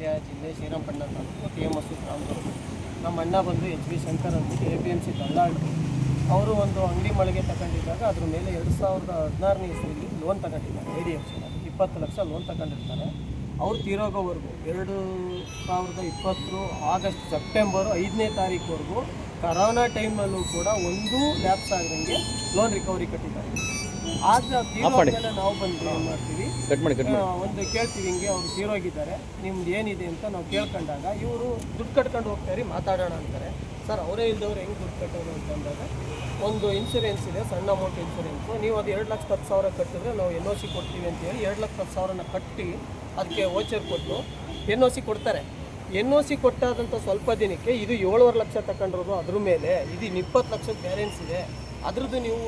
ಮಂಡ್ಯ ಜಿಲ್ಲೆ ಶ್ರೀರಂಗಪಟ್ಟಣ ತಾಲೂಕು TMS ಗ್ರಾಮದವರು. ನಮ್ಮ ಅಣ್ಣ ಬಂದು HB ಶಂಕರ್ ಅಂದ್ಬಿಟ್ಟು APMC ದಲ್ಲಾಳಿ. ಅವರು ಒಂದು ಅಂಗಡಿ ಮಳಿಗೆ ತಗೊಂಡಿದ್ದಾಗ ಅದ್ರ ಮೇಲೆ 2016ನೇ ಇಸ್ವಿಯಲ್ಲಿ ಲೋನ್ ತಗೊಂಡಿದ್ದಾರೆ. IDFC 20 ಲಕ್ಷ ಲೋನ್ ತಗೊಂಡಿರ್ತಾರೆ. ಅವ್ರು ತೀರೋಗೋವರೆಗೂ 2020 ಆಗಸ್ಟ್ ಸೆಪ್ಟೆಂಬರ್ 5ನೇ ತಾರೀಕುವರೆಗೂ ಕರೋನಾ ಟೈಮ್ನಲ್ಲೂ ಕೂಡ ಒಂದು ಲ್ಯಾಪ್ಸ್ ಆಗದಂಗೆ ಲೋನ್ ರಿಕವರಿ ಕಟ್ಟಿದ್ದಾರೆ. ಆದ್ರೆ ತೀರೋದ್ಮೇಲೆ ನಾವು ಬಂದು ಏನು ಮಾಡ್ತೀವಿ, ಒಂದು ಕೇಳ್ತೀವಿ, ಹಿಂಗೆ ಅವ್ರು ತೀರೋಗಿದ್ದಾರೆ, ನಿಮ್ದು ಏನಿದೆ ಅಂತ ನಾವು ಕೇಳ್ಕೊಂಡಾಗ ಇವರು ದುಡ್ಡು ಕಟ್ಕೊಂಡು ಹೋಗ್ತಾರೆ, ಮಾತಾಡೋಣ ಅಂತಾರೆ. ಸರ್ ಅವರೇ ಇಲ್ದವ್ರು ಹೆಂಗೆ ದುಡ್ಡು ಕಟ್ಟೋದು ಅಂತಂದಾಗ ಒಂದು ಇನ್ಶೂರೆನ್ಸ್ ಇದೆ, ಸಣ್ಣ ಅಮೌಂಟ್ ಇನ್ಶೂರೆನ್ಸು. ನೀವು ಅದು 2,10,000 ಕಟ್ಟಿದ್ರೆ ನಾವು NOC ಕೊಡ್ತೀವಿ ಅಂತೇಳಿ 2,10,000 ಕಟ್ಟಿ ಅದಕ್ಕೆ ವೋಚರ್ ಕೊಟ್ಟು NOC ಕೊಡ್ತಾರೆ. NOC ಕೊಟ್ಟಾದಂಥ ಸ್ವಲ್ಪ ದಿನಕ್ಕೆ ಇದು 7.5 ಲಕ್ಷ ತಗೊಂಡ್ರೋದು. ಅದ್ರ ಮೇಲೆ ಇದು 20 ಲಕ್ಷದ ಬ್ಯಾಲೆನ್ಸ್ ಇದೆ, ಅದ್ರದ್ದು ನೀವು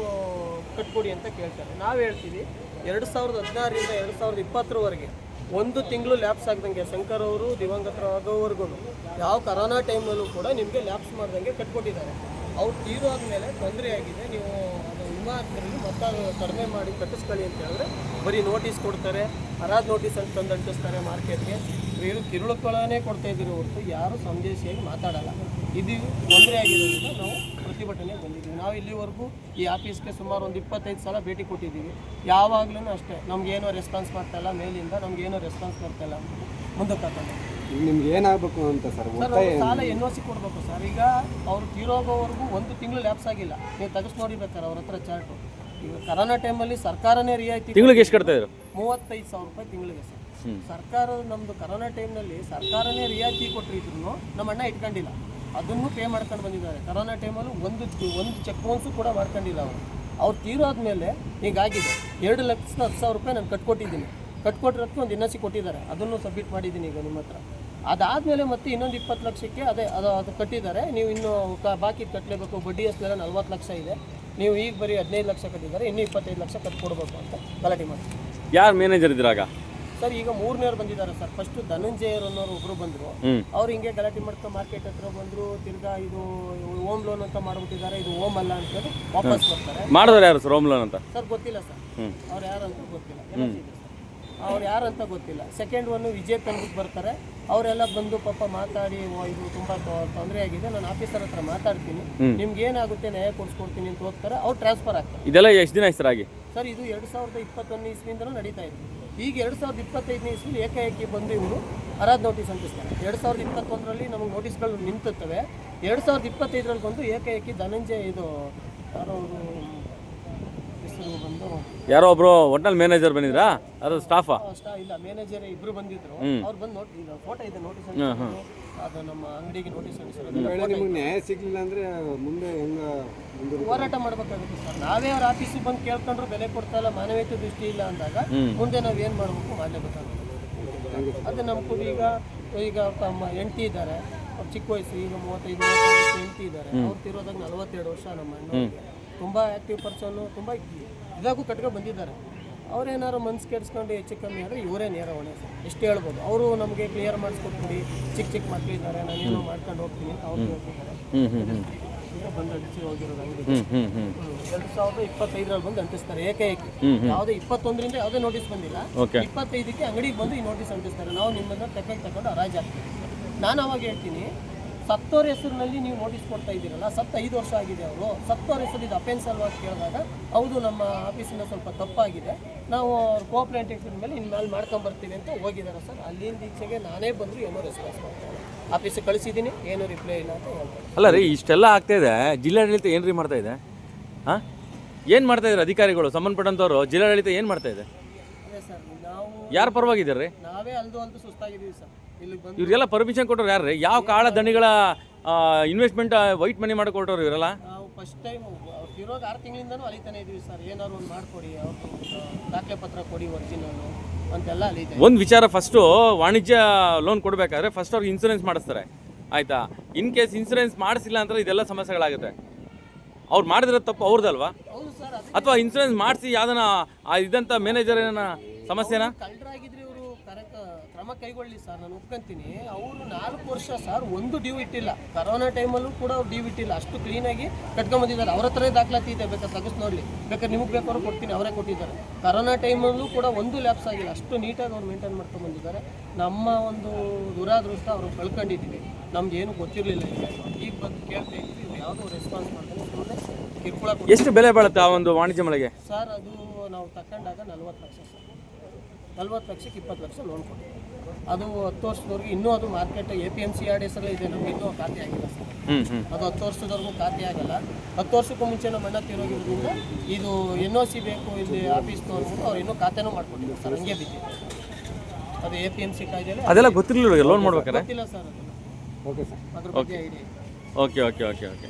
ಕಟ್ಕೊಡಿ ಅಂತ ಕೇಳ್ತಾರೆ. ನಾವು ಹೇಳ್ತೀವಿ 2016ರಿಂದ 2020ರವರೆಗೆ ಒಂದು ತಿಂಗಳು ಲ್ಯಾಪ್ಸ್ ಆಗ್ದಂಗೆ ಶಂಕರ್ ಅವರು ದಿವಂಗತರಾಗೋವರೆಗೂ ಯಾವ ಕರೋನಾ ಟೈಮಲ್ಲೂ ಕೂಡ ನಿಮಗೆ ಲ್ಯಾಪ್ಸ್ ಮಾಡ್ದಂಗೆ ಕಟ್ಕೊಟ್ಟಿದ್ದಾರೆ. ಅವ್ರು ತೀರೋದ್ಮೇಲೆ ತೊಂದರೆ ಆಗಿದೆ, ನೀವು ಅದು ವಿಮಾ ಹಾಕ್ತಿರಲಿ ಮತ್ತೆ ಕಡಿಮೆ ಮಾಡಿ ಕಟ್ಟಿಸ್ಕೊಳ್ಳಿ ಅಂತ ಹೇಳಿದ್ರೆ ಬರೀ ನೋಟಿಸ್ ಕೊಡ್ತಾರೆ, ಹರಾಜು ನೋಟಿಸ್ ಅಂತ ತಂದು ಅಂಟಿಸ್ತಾರೆ ಮಾರ್ಕೆಟ್ಗೆ. ಕಿರುಳುಗಳನ್ನೇ ಕೊಡ್ತಾ ಇದ್ದೀರಿ ಹೊರತು ಯಾರು ಸಂದೇಶಿಯಾಗಿ ಮಾತಾಡಲ್ಲ. ಇದು ತೊಂದರೆ ಆಗಿರೋದ್ರಿಂದ ನಾವು ಪ್ರತಿಭಟನೆಗೆ ಬಂದಿದ್ದೀವಿ. ನಾವು ಇಲ್ಲಿವರೆಗೂ ಈ ಆಫೀಸ್ಗೆ ಸುಮಾರು ಒಂದು 25 ಸಲ ಭೇಟಿ ಕೊಟ್ಟಿದ್ದೀವಿ. ಯಾವಾಗಲೂ ಅಷ್ಟೇ ನಮಗೇನೋ ರೆಸ್ಪಾನ್ಸ್ ಮಾಡ್ತಾಯಿಲ್ಲ, ಮೇಲಿಂದ ನಮಗೇನೋ ರೆಸ್ಪಾನ್ಸ್ ಮಾಡ್ತಾಯಿಲ್ಲ. ಮುಂದಕ್ಕೆ ಹಾಕೋದು ನಿಮ್ಗೆ ಏನಾಗಬೇಕು ಅಂತ ಸರ್ ಸಾಲ NOC ಕೊಡಬೇಕು ಸರ್. ಈಗ ಅವ್ರು ತೀರೋಗೋವರೆಗೂ ಒಂದು ತಿಂಗಳು ಲ್ಯಾಪ್ಸ್ ಆಗಿಲ್ಲ. ನೀವು ತೆಗೆಸ್ ನೋಡಿರ್ಬೇಕಾರೆ ಅವ್ರ ಹತ್ರ ಚಾರ್ಟು. ಈಗ ಕರೋನಾ ಟೈಮಲ್ಲಿ ಸರ್ಕಾರನೇ ರಿಯಾಯಿತಿ ತಿಂಗಳಿಗೆ ಎಷ್ಟು ಕಟ್ತಾ ಇದ್ರು? 35,000 ರೂಪಾಯಿ ತಿಂಗಳಿಗೆ ಸರ್. ಸರ್ಕಾರ ನಮ್ಮದು ಕರೋನಾ ಟೈಮ್ನಲ್ಲಿ ಸರ್ಕಾರನೇ ರಿಯಾಯಿತಿ ಕೊಟ್ಟಿದ್ರು ನಮ್ಮ ಅಣ್ಣ ಇಟ್ಕೊಂಡಿಲ್ಲ, ಅದನ್ನು ಪೇ ಮಾಡ್ಕೊಂಡು ಬಂದಿದ್ದಾರೆ. ಕರೋನಾ ಟೈಮಲ್ಲೂ ಒಂದು ಚೆಕ್ ಬೌನ್ಸು ಕೂಡ ಮಾಡ್ಕೊಂಡಿಲ್ಲ ಅವ್ರು ತೀರೋದ್ಮೇಲೆ ಹೀಗಾಗಿದೆ. 2,10,000 ರೂಪಾಯಿ ನಾನು ಕಟ್ಕೊಟ್ಟಿದ್ದೀನಿ. ಕಟ್ಕೊಟ್ಟಿರೋದಕ್ಕೆ ಒಂದು NOC ಕೊಟ್ಟಿದ್ದಾರೆ, ಅದನ್ನು ಸಬ್ಮಿಟ್ ಮಾಡಿದ್ದೀನಿ ಈಗ ನಿಮ್ಮ ಹತ್ರ. ಅದಾದಮೇಲೆ ಮತ್ತೆ ಇನ್ನೊಂದು 20 ಲಕ್ಷಕ್ಕೆ ಅದು ಕಟ್ಟಿದ್ದಾರೆ. ನೀವು ಇನ್ನೂ ಬಾಕಿ ಕಟ್ಟಲೇಬೇಕು. ಬಡ್ಡಿ ಅಷ್ಟೆಲ್ಲ 40 ಲಕ್ಷ ಇದೆ. ನೀವು ಈಗ ಬರೀ 15 ಲಕ್ಷ ಕಟ್ಟಿದ್ದಾರೆ, ಇನ್ನೂ 25 ಲಕ್ಷ ಕಟ್ಕೊಡ್ಬೇಕು ಅಂತ ಗಲಾಟೆ ಮಾಡ್ತೀವಿ. ಯಾರು ಮ್ಯಾನೇಜರ್ ಇದ್ರಾಗ ಸರ್? ಈಗ 3ನೇವ್ರು ಬಂದಿದ್ದಾರೆ ಸರ್. ಫಸ್ಟ್ ಧನಂಜಯರ್ ಅನ್ನೋರು ಒಬ್ರು ಬಂದರು. ಅವ್ರು ಹಿಂಗೆ ಗಲಾಟೆ ಮಾಡ್ಕೊಂಡು ಮಾರ್ಕೆಟ್ ಹತ್ರ ಬಂದರು. ತಿರ್ಗಾ ಇದು ಹೋಮ್ ಲೋನ್ ಅಂತ ಮಾಡ್ಬಿಟ್ಟಿದ್ದಾರೆ, ಇದು ಹೋಮ್ ಅಲ್ಲ ಅಂತ ಹೇಳಿ ವಾಪಸ್ ಬರ್ತಾರೆ. ಮಾಡಿದ್ರೆ ಯಾರು ಸರ್ ಹೋಮ್ ಲೋನ್ ಅಂತ? ಸರ್ ಗೊತ್ತಿಲ್ಲ ಸರ್, ಅವ್ರು ಯಾರು ಅಂತ ಗೊತ್ತಿಲ್ಲ. ಅವ್ರು ಯಾರು ಅಂತ ಗೊತ್ತಿಲ್ಲ. ಸೆಕೆಂಡ್ ಒನ್ ವಿಜಯ್ ತಂದ್ಬಿಟ್ಟು ಬರ್ತಾರೆ. ಅವರೆಲ್ಲ ಬಂದು ಪಾಪ ಮಾತಾಡಿ, ಇದು ತುಂಬ ತೊಂದರೆ ಆಗಿದೆ, ನಾನು ಆಫೀಸರ್ ಹತ್ರ ಮಾತಾಡ್ತೀನಿ, ನಿಮ್ಗೆ ಏನಾಗುತ್ತೆ ನ್ಯಾಯ ಕೊಡಿಸ್ಕೊಡ್ತೀನಿ ಅಂತ ಹೋಗ್ತಾರೆ. ಅವ್ರು ಟ್ರಾನ್ಸ್ಫರ್ ಆಗ್ತಾರೆ. ಇದೆಲ್ಲ ಎಷ್ಟು ದಿನ ಹೆಸರಾಗಿ ಸರ್? ಇದು 2021ನೇ ಇಸ್ವಿಯಿಂದನೂ ನಡೀತಾ ಇದೆ. ಈಗ 2025ನೇ ಇಸ್ವಿಲಿ ಏಕಾಏಕಿ ಬಂದು ಇವರು ಹರಾಜು ನೋಟಿಸ್ ಅಂಟಿಸ್ತಾರೆ. 2021ರಲ್ಲಿ ನಮಗೆ ನೋಟಿಸ್ಗಳು ನಿಂತುತ್ತವೆ. 2025ರಲ್ಲಿ ಬಂದು ಏಕಾಏಕಿ ಧನಂಜಯ ಇದು ಯಾರೋ ಹೆಸರು ಬಂದು ಯಾರೋ ಒಬ್ರು ಒಟ್ನಲ್ಲಿ ಮ್ಯಾನೇಜರ್ ಬಂದಿದ್ರಾ? ಅದು ಸ್ಟಾಫಾ? ಇಲ್ಲ, ಮ್ಯಾನೇಜರ್ ಇಬ್ರು ಬಂದಿದ್ರು. ಅವ್ರು ಬಂದು ಫೋಟೋ ಇದೆ, ನೋಟಿಸ್ ಅದು ನಮ್ಮ ಅಂಗಡಿಗೆ ನೋಟಿಸ್ ನಿಮ್ಗೆ ನ್ಯಾಯ ಸಿಗ್ಲಿಲ್ಲ ಅಂದ್ರೆ ಮುಂದೆ ಹೋರಾಟ ಮಾಡ್ಬೇಕಾಗುತ್ತೆ ಸರ್. ನಾವೇ ಅವ್ರ ಆಫೀಸಿಗೆ ಬಂದು ಕೇಳ್ಕೊಂಡ್ರು ಬೆಲೆ ಕೊಡ್ತಾ ಇಲ್ಲ, ಮಾನವೀಯತೆ ದೃಷ್ಟಿ ಇಲ್ಲ ಅಂದಾಗ ಮುಂದೆ ನಾವು ಏನು ಮಾಡಬೇಕು ಮಾಡಲೇಬೇಕಾಗುತ್ತೆ. ಅದು ನಮ್ಮ ಕೂಡ ಈಗ ತಮ್ಮ ಹೆಂಡತಿ ಇದ್ದಾರೆ, ಅವ್ರು ಚಿಕ್ಕ ವಯಸ್ಸು, ಈಗ 35 ಹೆಂಡತಿ ಇದ್ದಾರೆ. ಅವ್ರು ತಿರೋದಾಗ 42 ವರ್ಷ. ನಮ್ಮ ಅಣ್ಣ ತುಂಬ ಆ್ಯಕ್ಟಿವ್ ಪರ್ಸನ್ನು, ತುಂಬ ಇದಾಗೂ ಕಟ್ಕೊಂಡು ಬಂದಿದ್ದಾರೆ. ಅವ್ರೇನಾದ್ರು ಮನ್ಸು ಕೆಡಿಸ್ಕೊಂಡು ಹೆಚ್ಚು ಕಮ್ಮಿ ಆದರೆ ಇವರೇ ನೇರ ಹೊಣೆ ಸರ್. ಎಷ್ಟು ಹೇಳ್ಬೋದು, ಅವರು ನಮಗೆ ಕ್ಲಿಯರ್ ಮಾಡಿಸ್ಕೊಟ್ಬಿಡಿ, ಚಿಕ್ಕ ಮಕ್ಕಳಿದ್ದಾರೆ, ನಾನೇನೋ ಮಾಡ್ಕೊಂಡು ಹೋಗ್ತೀನಿ ಅಂತ ಅವ್ರು ಹೇಳ್ತಿದ್ದಾರೆ. ಈಗ ಬಂದು ಅಂಟಿಸಿ ಹೋಗಿರೋದು ಅಂಗಡಿ 2025ರಲ್ಲಿ ಬಂದು ಅಂಟಿಸ್ತಾರೆ ಏಕಾಏಕಿ. ಯಾವುದೇ 21ರಿಂದ ಯಾವುದೇ ನೋಟಿಸ್ ಬಂದಿಲ್ಲ. 25ಕ್ಕೆ ಅಂಗಡಿಗೆ ಬಂದು ಈ ನೋಟಿಸ್ ಅಂಟಿಸ್ತಾರೆ. ನಾವು ನಿಮ್ಮನ್ನು ತಗೊಂಡು ಹರಾಜು ಹಾಕ್ತೀವಿ. ನಾನು ಅವಾಗ ಹೇಳ್ತೀನಿ, ಸತ್ತೋರ ಹೆಸರಿನಲ್ಲಿ ನೀವು ನೋಟಿಸ್ ಕೊಡ್ತಾ ಇದ್ದೀರಲ್ಲ, 5 ವರ್ಷ ಆಗಿದೆ. ಅವರು ಸತ್ತೋರ ಹೆಸರು ಇದು ಅಫೆನ್ಸ್ ಅಲ್ವಾ ಅಂತ ಕೇಳಿದಾಗ ಹೌದು, ನಮ್ಮ ಆಫೀಸಿಂದ ಸ್ವಲ್ಪ ತಪ್ಪಾಗಿದೆ, ನಾವು ಕೋಆಪರೇಟಿವ್ ಮೇಲೆ ಇನ್ಮೇಲೆ ಮಾಡ್ಕೊಂಬರ್ತೀವಿ ಅಂತ ಹೋಗಿದ್ದಾರೆ ಸರ್. ಅಲ್ಲಿಂದ ಈಚೆಗೆ ನಾನೇ ಬಂದರೂ ಏನೋ ರೆಸ್ಪಾನ್ಸ್ ಮಾಡ್ತಾರೆ. ಆಫೀಸಿಗೆ ಕಳಿಸಿದ್ದೀನಿ, ಏನೂ ರಿಪ್ಲೈ ಇಲ್ಲ ಅಂತ ಹೇಳ್ತಾರೆ. ಅಲ್ಲ ರೀ, ಇಷ್ಟೆಲ್ಲ ಆಗ್ತಾ ಇದೆ, ಜಿಲ್ಲಾಡಳಿತ ಏನು ರೀ ಮಾಡ್ತಾ ಇದೆ? ಹಾಂ, ಏನು ಮಾಡ್ತಾ ಇದ್ದಾರೆ ಅಧಿಕಾರಿಗಳು, ಸಂಬಂಧಪಟ್ಟಂಥವ್ರು? ಜಿಲ್ಲಾಡಳಿತ ಏನು ಮಾಡ್ತಾ ಇದೆ? ಅದೇ ಸರ್, ನಾವು ಯಾರು ಪರವಾಗಿದ್ದಾರೆ ರೀ? ನಾವೇ ಅಲ್ದು ಸುಸ್ತಾಗಿದ್ದೀವಿ ಸರ್. ಇವ್ರಿಗೆಲ್ಲ ಪರ್ಮಿಷನ್ ಕೊಟ್ಟರು ಯಾರು ರೀ? ಯಾವ ಕಾಳ ದಣಿಗಳ ಇನ್ವೆಸ್ಟ್ಮೆಂಟ್ ವೈಟ್ ಮನಿ ಮಾಡಿಕೊಟ್ಟವ್ರು ಇವರೆಲ್ಲ? ನಾವು ಫಸ್ಟ್ ಟೈಮ್ ಇರೋದು 6 ತಿಂಗಳಿಂದನೂ ಅಲಿತಾನೆ ಇದ್ದೀವಿ ಸರ್. ಏನಾದ್ರು ಒಂದು ಮಾಡಿಕೊಡಿ, ಅವ್ರದ್ದು ದಾಖಲೆ ಪತ್ರ ಕೊಡಿ ಒರಿಜಿನಲ್ಲು ಅಂತೆಲ್ಲ ಅಲಿದೆ. ಒಂದು ವಿಚಾರ, ಫಸ್ಟು ವಾಣಿಜ್ಯ ಲೋನ್ ಕೊಡಬೇಕಾದ್ರೆ ಫಸ್ಟ್ ಅವ್ರಿಗೆ ಇನ್ಸೂರೆನ್ಸ್ ಮಾಡಿಸ್ತಾರೆ, ಆಯಿತಾ? ಇನ್ ಕೇಸ್ ಇನ್ಸೂರೆನ್ಸ್ ಮಾಡಿಸಿಲ್ಲ ಅಂದ್ರೆ ಇದೆಲ್ಲ ಸಮಸ್ಯೆಗಳಾಗುತ್ತೆ. ಅವ್ರು ಮಾಡಿದ್ರೆ ತಪ್ಪು ಅವ್ರದ್ದಲ್ವಾ? ಅಥವಾ ಇನ್ಸೂರೆನ್ಸ್ ಮಾಡಿಸಿ ಯಾವ್ದನ್ನ ಇದಂತ ಮ್ಯಾನೇಜರ್ ಏನ ಸಮಸ್ಯೆನಾ? ಕಳ್ಳರಾಗಿದ್ರೆ ಇವರು ಕ್ರಮ ಕೈಗೊಳ್ಳಿ ಸರ್, ನಾನು ಒಪ್ಕೊಂತೀನಿ. ಅವರು 4 ವರ್ಷ ಸರ್ ಒಂದು ಡ್ಯೂ ಇಟ್ಟಿಲ್ಲ. ಕರೋನಾ ಟೈಮಲ್ಲೂ ಕೂಡ ಅವ್ರು ಡ್ಯೂ ಇಟ್ಟಿಲ್ಲ. ಅಷ್ಟು ಕ್ಲೀನಾಗಿ ಕಟ್ಕೊಂಬಂದಿದ್ದಾರೆ. ಅವ್ರ ಹತ್ರನೇ ದಾಖಲಾತಿ ಇದೆ, ಬೇಕಾದ್ರೆ ತೆಗೆದು ನೋಡಲಿ, ಬೇಕಾದ್ರೆ ನಿಮಗೆ ಬೇಕಾದ್ರೂ ಕೊಡ್ತೀನಿ, ಅವರೇ ಕೊಟ್ಟಿದ್ದಾರೆ. ಕರೋನಾ ಟೈಮಲ್ಲೂ ಕೂಡ ಒಂದು ಲ್ಯಾಪ್ಸ್ ಆಗಿಲ್ಲ. ಅಷ್ಟು ನೀಟಾಗಿ ಅವ್ರು ಮೇಂಟೈನ್ ಮಾಡ್ಕೊಂಡು ಬಂದಿದ್ದಾರೆ. ನಮ್ಮ ಒಂದು ದುರಾದೃಷ್ಟ ಅವರು ಕಳ್ಕೊಂಡಿದ್ದೀವಿ. ನಮ್ಗೇನು ಗೊತ್ತಿರಲಿಲ್ಲ. ಈಗ ಬಂದು ಕೇಳ್ತಾ ಇದ್ವಿ, ಇವ್ರು ಯಾವುದೋ ರೆಸ್ಪಾನ್ಸ್ ಮಾಡ್ತಾರೆ, ಸುಮ್ಮನೆ ಕಿರುಕುಳ ಕೊಡ್ತಾರೆ. ಎಷ್ಟು ಬೆಲೆ ಬಾಳುತ್ತೆ ಆ ಒಂದು ವಾಣಿಜ್ಯ ಮಳಿಗೆ ಸರ್? ಅದು ನಾವು ತಗೊಂಡಾಗ 40 ಲಕ್ಷ ಸರ್. 40 ಲಕ್ಷಕ್ಕೆ 20 ಲಕ್ಷ ಲೋನ್ ಕೊಡ್ತೀವಿ. ಅದು 10 ವರ್ಷದವರೆಗೆ ಇನ್ನೂ ಅದು ಮಾರ್ಕೆಟ್ APMC ಯಾರ್ಡ್ ಹೆಸರಲ್ಲೇ ಇದೆ. ನಮಗೆ ಇನ್ನೂ ಖಾತೆ ಆಗಿಲ್ಲ ಸರ್. ಅದು 10 ವರ್ಷದವರೆಗೂ ಖಾತೆ ಆಗಲ್ಲ. 10 ವರ್ಷಕ್ಕೂ ಮುಂಚೆ ನಮ್ಮ ಅಣ್ಣ ತೀರೋಗಿರೋದ್ರಿಂದ ಇದು NOC ಬೇಕು ಇಲ್ಲಿ ಆಫೀಸ್ನೂ ಅಂದ್ಬಿಟ್ಟು ಅವ್ರು ಇನ್ನೂ ಖಾತೆನೂ ಮಾಡ್ಕೊಟ್ಟಿಲ್ಲ ಸರ್. ಹಂಗೆ ಬಿದ್ದಿದೆ ಅದು APMC ಕಾಯ್ದೆಯಲ್ಲಿ. ಅದೆಲ್ಲ ಗೊತ್ತಿರಲಿಲ್ಲ ಲೋನ್ ಮಾಡ್ಬೇಕಾದ್ರೆ? ಗೊತ್ತಿಲ್ಲ ಸರ್, ಅದು ಓಕೆ ಸರ್. ಅದ್ರ ಬಗ್ಗೆ idea. Okay okay okay okay